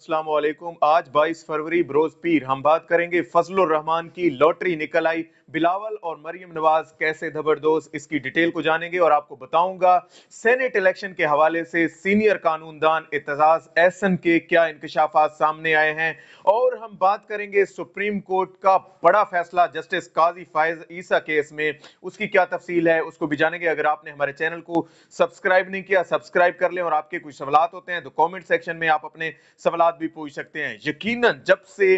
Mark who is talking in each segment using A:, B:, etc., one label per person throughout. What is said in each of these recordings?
A: अस्सलाम वालेकुम। आज 22 फरवरी बरोज पीर हम बात करेंगे फजलुर रहमान की लॉटरी निकल आई, बिलावल और मरियम नवाज कैसे जबरदोस्त, इसकी डिटेल को जानेंगे और आपको बताऊंगा सेनेट इलेक्शन के हवाले से सीनियर कानूनदान एतजाज एहसन के क्या इंकशाफात सामने आए हैं। और हम बात करेंगे सुप्रीम कोर्ट का बड़ा फैसला जस्टिस काजी फायज ईसा केस में, उसकी क्या तफसील है उसको भी जानेंगे। अगर आपने हमारे चैनल को सब्सक्राइब नहीं किया सब्सक्राइब कर लें, और आपके कुछ सवालात होते हैं तो कमेंट सेक्शन में आप अपने सवालात भी पूछ सकते हैं। यकीनन जब से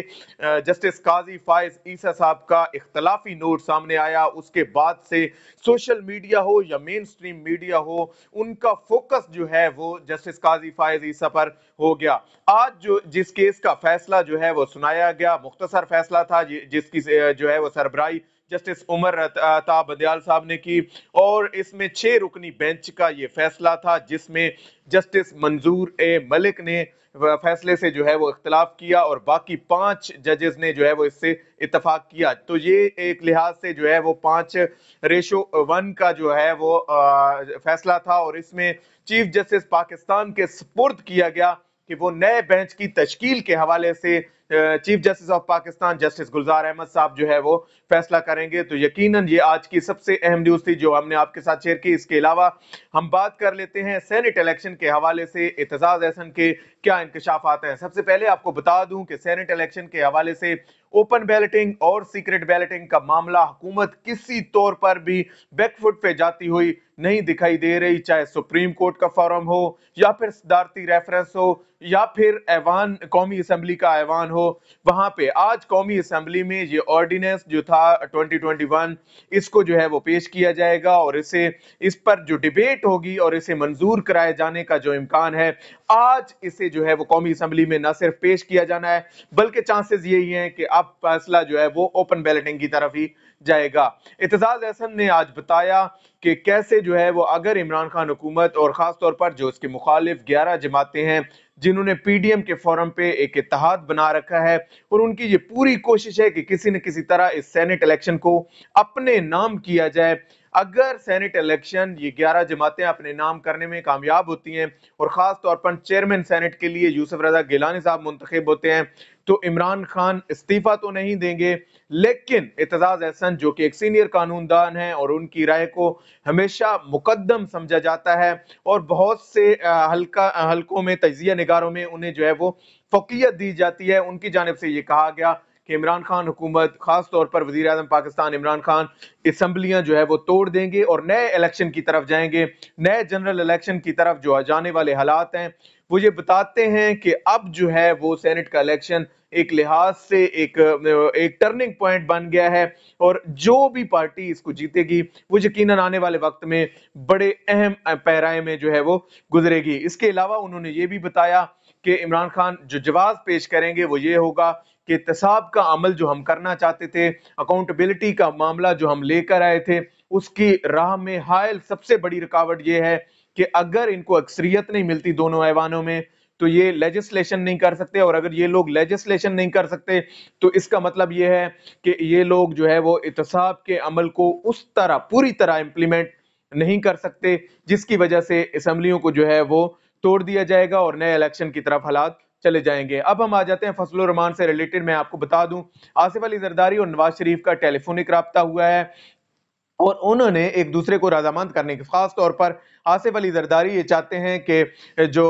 A: जस्टिस काजी फायज ईसा साहब का इख्तलाफी नोट सामने आया, उसके बाद से सोशल मीडिया हो या मेन स्ट्रीम मीडिया हो, उनका फोकस जो है वो जस्टिस काजी फायज ईसा पर हो गया। आज जिस केस का फैसला जो है वो सुनाया गया, मुख्तसर फैसला था जिसकी जो है वो सरबराही जस्टिस उमर अता बंदयाल साहब ने की, और इसमें 6 रुकनी बेंच का ये फैसला था जिसमें जस्टिस मंजूर ए मलिक ने फैसले से जो है वो इख्तलाफ किया और बाकी 5 जजेस ने जो है वो इससे इत्तफाक किया। तो ये एक लिहाज से जो है वो 5:1 का जो है वो फैसला था, और इसमें चीफ जस्टिस पाकिस्तान के सुपुर्द किया गया कि वो नए बेंच की तश्कील के हवाले से chief justice of Pakistan justice Gulzar Ahmed साहब जो है वो फैसला करेंगे। तो यकीनन ये आज की सबसे अहम न्यूज थी जो हमने आपके साथ शेयर की। इसके अलावा हम बात कर लेते हैं सेनेट इलेक्शन के हवाले से एतजाज एहसन के क्या इंकशाफात हैं। सबसे पहले आपको बता दूं कि सेनेट इलेक्शन के हवाले से ओपन बैलेटिंग और सीक्रेट बैलेटिंग का मामला हुकूमत किसी तौर पर भी बैकफुट पे जाती हुई नहीं दिखाई दे रही, चाहे सुप्रीम कोर्ट का फॉरम हो या फिर सदारती रेफरेंस हो या फिर ऐवान कौमी असम्बली का ऐवान हो। वहां पे आज कौमी असम्बली में ये ऑर्डिनेंस जो था 2021, इसको जो है वो पेश किया जाएगा और इस पर जो डिबेट होगी और इसे मंजूर कराए जाने का जो इम्कान है, आज इसे जो है वो कौमी असम्बली में न सिर्फ पेश किया जाना है बल्कि चांसेस यही हैं कि अब फैसला जो है वो ओपन बैलेटिंग की तरफ ही जाएगा। एतजाज एहसन ने आज बताया कि कैसे जो है वो अगर इमरान खान हुकूमत और खास तौर पर जो उसके मुखालिफ 11 जमातें हैं जिन्होंने पीडीएम के फोरम पे एक इत्तेहाद बना रखा है, और उनकी ये पूरी कोशिश है कि किसी न किसी तरह इस सेनेट इलेक्शन को अपने नाम किया जाए। अगर सेनेट इलेक्शन ये 11 जमातें अपने नाम करने में कामयाब होती हैं और खास तौर पर चेयरमैन सेनेट के लिए यूसुफ रजा गिलानी साहब मुंतखब होते हैं, तो इमरान खान इस्तीफा तो नहीं देंगे, लेकिन एतजाज एहसन जो कि एक सीनियर कानूनदान है और उनकी राय को हमेशा मुकद्दम समझा जाता है और बहुत से हलकों में तजिया निगारों में उन्हें जो है वो फौकियत दी जाती है, उनकी जानिब से ये कहा गया कि इमरान खान हुकूमत खास तौर पर वजीर आजम पाकिस्तान इमरान खान असम्बलियां जो है वो तोड़ देंगे और नए इलेक्शन की तरफ जाएंगे। नए जनरल इलेक्शन की तरफ जो जाने वाले हालात हैं वो ये बताते हैं कि अब जो है वो सेनेट का इलेक्शन एक लिहाज से एक टर्निंग पॉइंट बन गया है, और जो भी पार्टी इसको जीतेगी वो यकीनन आने वाले वक्त में बड़े अहम पैराए में जो है वो गुजरेगी। इसके अलावा उन्होंने ये भी बताया कि इमरान खान जो जवाब पेश करेंगे वो ये होगा कि एहतसाब का अमल जो हम करना चाहते थे, अकाउंटेबिलिटी का मामला जो हम लेकर आए थे, उसकी राह में हायल सबसे बड़ी रुकावट ये है कि अगर इनको अक्सरियत नहीं मिलती दोनों ऐवानों में तो ये लेजिस्लेशन नहीं कर सकते, और अगर ये लोग लेजिस्लेशन नहीं कर सकते तो इसका मतलब ये है कि ये लोग जो है वो एहतसाब के अमल को उस तरह पूरी तरह इंप्लीमेंट नहीं कर सकते, जिसकी वजह से असम्बलियों को जो है वो तोड़ दिया जाएगा और नए इलेक्शन की तरफ हालात चले जाएंगे। अब हम आ जाते हैं फजलुर रहमान से रिलेटेड। मैं आपको बता दूं आसिफ अली जरदारी और नवाज शरीफ का टेलीफोनिक राब्ता हुआ है और उन्होंने एक दूसरे को रजामंद करने के, खास तौर पर आसिफ अली जरदारी ये चाहते हैं कि जो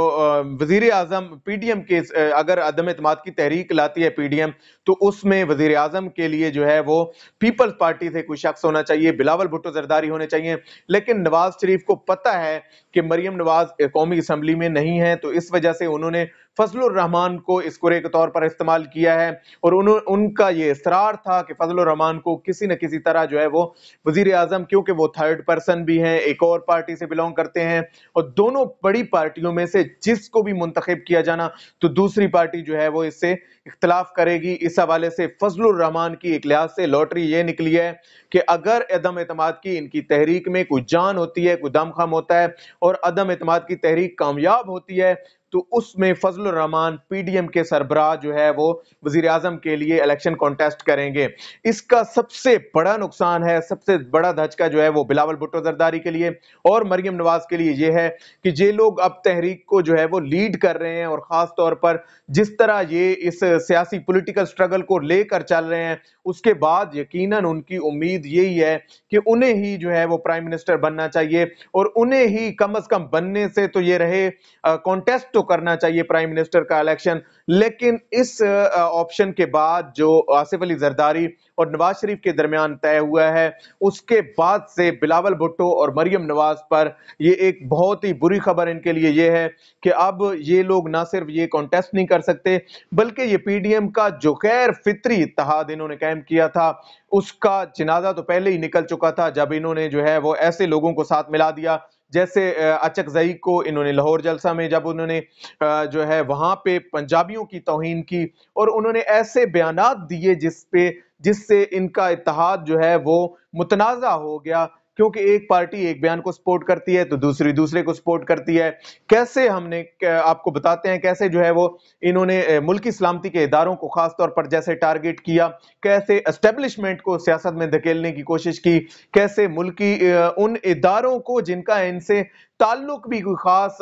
A: वजीर आजम पीडीएम के अगर अदम एतमाद की तहरीक लाती है पीडीएम, तो उसमें वजीर आजम के लिए जो है वो पीपल्स पार्टी से कोई शख्स होना चाहिए, बिलावल भुट्टो जरदारी होने चाहिए। लेकिन नवाज शरीफ को पता है कि मरियम नवाज कौमी असम्बली में नहीं है, तो इस वजह से उन्होंने फजलुर रहमान को स्कोरे के तौर पर इस्तेमाल किया है, और उनका ये इसरार था कि फजलुर रहमान को किसी न किसी तरह जो है वो वजीर आजम, क्योंकि वो थर्ड पर्सन भी हैं, एक और पार्टी से बिलोंग करते हैं, और दोनों बड़ी पार्टियों में से जिसको भी मुंतखब किया जाना तो दूसरी पार्टी जो है वो इससे इख्तलाफ करेगी। इस हवाले से फजलुर रहमान की एक लिहाज से लॉटरी ये निकली है कि अगर अदम एतमाद की इनकी तहरीक में कोई जान होती है, कोई दमखम होता है और अदम एतमाद की तहरीक कामयाब होती है, तो उसमें फजल रहमान पीडीएम के सरबराह जो है वो वजीर आजम के लिए इलेक्शन कॉन्टेस्ट करेंगे। इसका सबसे बड़ा नुकसान है, सबसे बड़ा धचका जो है वो बिलावल भुट्टो जरदारी के लिए और मरियम नवाज के लिए ये है कि ये लोग अब तहरीक को जो है वो लीड कर रहे हैं, और खास तौर पर जिस तरह ये इस सियासी पॉलिटिकल स्ट्रगल को लेकर चल रहे हैं, उसके बाद यकीनन उनकी उम्मीद यही है कि उन्हें ही जो है वो प्राइम मिनिस्टर बनना चाहिए, और उन्हें ही कम अज कम बनने से तो ये रहे कॉन्टेस्ट तो करना चाहिए प्राइम मिनिस्टर का इलेक्शन। लेकिन इस ऑप्शन के बाद जो आसिफ अली जरदारी और नवाज शरीफ के दरमियान तय हुआ है, उसके बाद से बिलावल भुट्टो और मरियम नवाज पर ये एक बहुत ही बुरी खबर इनके लिए ये है कि अब ये लोग ना सिर्फ ये कॉन्टेस्ट नहीं कर सकते, बल्कि ये पीडीएम का जो गैर फित्री इत्तेहाद इन्होंने कायम किया था, उसका जनाजा तो पहले ही निकल चुका था जब इन्होंने जो है वो ऐसे लोगों को साथ मिला दिया, जैसे अचकजई को इन्होंने लाहौर जलसा में जब उन्होंने जो है वहां पे पंजाबियों की तौहीन की, और उन्होंने ऐसे बयानात दिए जिससे इनका इत्तेहाद जो है वो मुतनाज़ा हो गया, क्योंकि एक पार्टी एक बयान को सपोर्ट करती है तो दूसरी दूसरे को सपोर्ट करती है। कैसे हमने आपको बताते हैं कैसे जो है वो इन्होंने मुल्की सलामती के इदारों को खास तौर पर जैसे टारगेट किया, कैसे एस्टेब्लिशमेंट को सियासत में धकेलने की कोशिश की, कैसे मुल्की उन इदारों को जिनका इनसे ताल्लुक भी कोई खास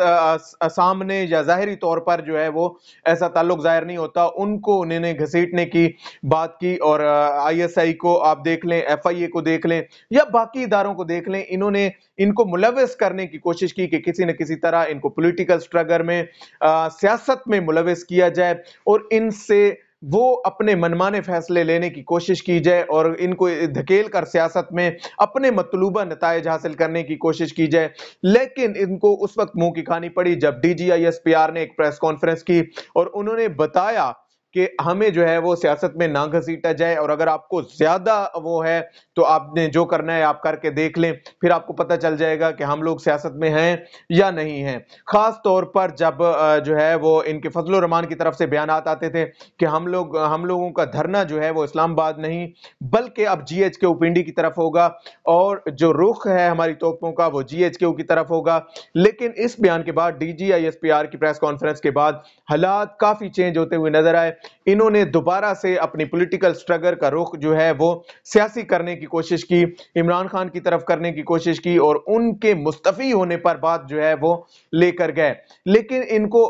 A: सामने या जाहिरी तौर पर जो है वो ऐसा ताल्लुक जाहिर नहीं होता, उनको उन्होंने घसीटने की बात की। और आईएसआई को आप देख लें, एफआईए को देख लें या बाकी इदारों को देख लें, इन्होंने इनको मुलविस करने की कोशिश की कि किसी न किसी तरह इनको पॉलिटिकल स्ट्रगल में सियासत में मुलविस किया जाए और इनसे वो अपने मनमाने फैसले लेने की कोशिश की जाए और इनको धकेल कर सियासत में अपने मतलूबा नताइज हासिल करने की कोशिश की जाए। लेकिन इनको उस वक्त मुंह की खानी पड़ी जब डीजीआईएसपीआर ने एक प्रेस कॉन्फ्रेंस की और उन्होंने बताया कि हमें जो है वो सियासत में ना घसीटा जाए, और अगर आपको ज्यादा वो है तो आपने जो करना है आप करके देख लें, फिर आपको पता चल जाएगा कि हम लोग सियासत में हैं या नहीं हैं। खास तौर पर जब जो है वो इनके फजल रहमान की तरफ से बयानात आते थे कि हम लोगों का धरना जो है वो इस्लामाबाद नहीं बल्कि अब जीएचक्यू पिंडी की तरफ होगा, और जो रुख है हमारी तोपों का वो जीएचक्यू की तरफ होगा। लेकिन इस बयान के बाद डीजीआईएसपीआर की प्रेस कॉन्फ्रेंस के बाद हालात काफी चेंज होते हुए नजर आए। इन्होंने दोबारा से अपनी पॉलिटिकल स्ट्रगल का रुख जो है वो सियासी करने की कोशिश की, इमरान खान की तरफ करने की कोशिश की, और उनके मुस्तफी होने पर बात जो है वो लेकर गए। लेकिन इनको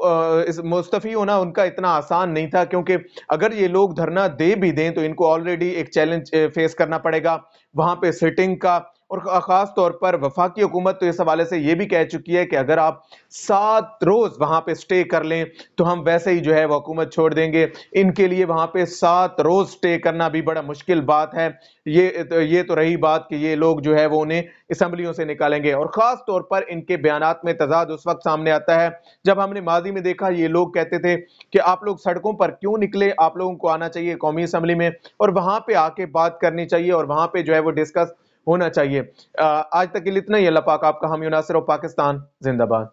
A: इस मुस्तफी होना उनका इतना आसान नहीं था, क्योंकि अगर ये लोग धरना दे भी दें तो इनको ऑलरेडी एक चैलेंज फेस करना पड़ेगा वहां पे सिटिंग का। और खास तौर पर वफाकी हुकूमत तो इस हवाले से ये भी कह चुकी है कि अगर आप 7 रोज वहां पे स्टे कर लें तो हम वैसे ही जो है वो हुकूमत छोड़ देंगे। इनके लिए वहां पे 7 रोज स्टे करना भी बड़ा मुश्किल बात है। ये तो रही बात कि ये लोग जो है वो उन्हें असम्बलियों से निकालेंगे। और खास तौर पर इनके बयानात में तजाद उस वक्त सामने आता है जब हमने माजी में देखा ये लोग कहते थे कि आप लोग सड़कों पर क्यों निकले, आप लोगों को आना चाहिए कौमी असम्बली में और वहां पे आके बात करनी चाहिए और वहां पे जो है वो डिस्कस होना चाहिए। आज तक के लिए इतना ही। अल्लाह पाक आपका हामी नासिर और पाकिस्तान जिंदाबाद।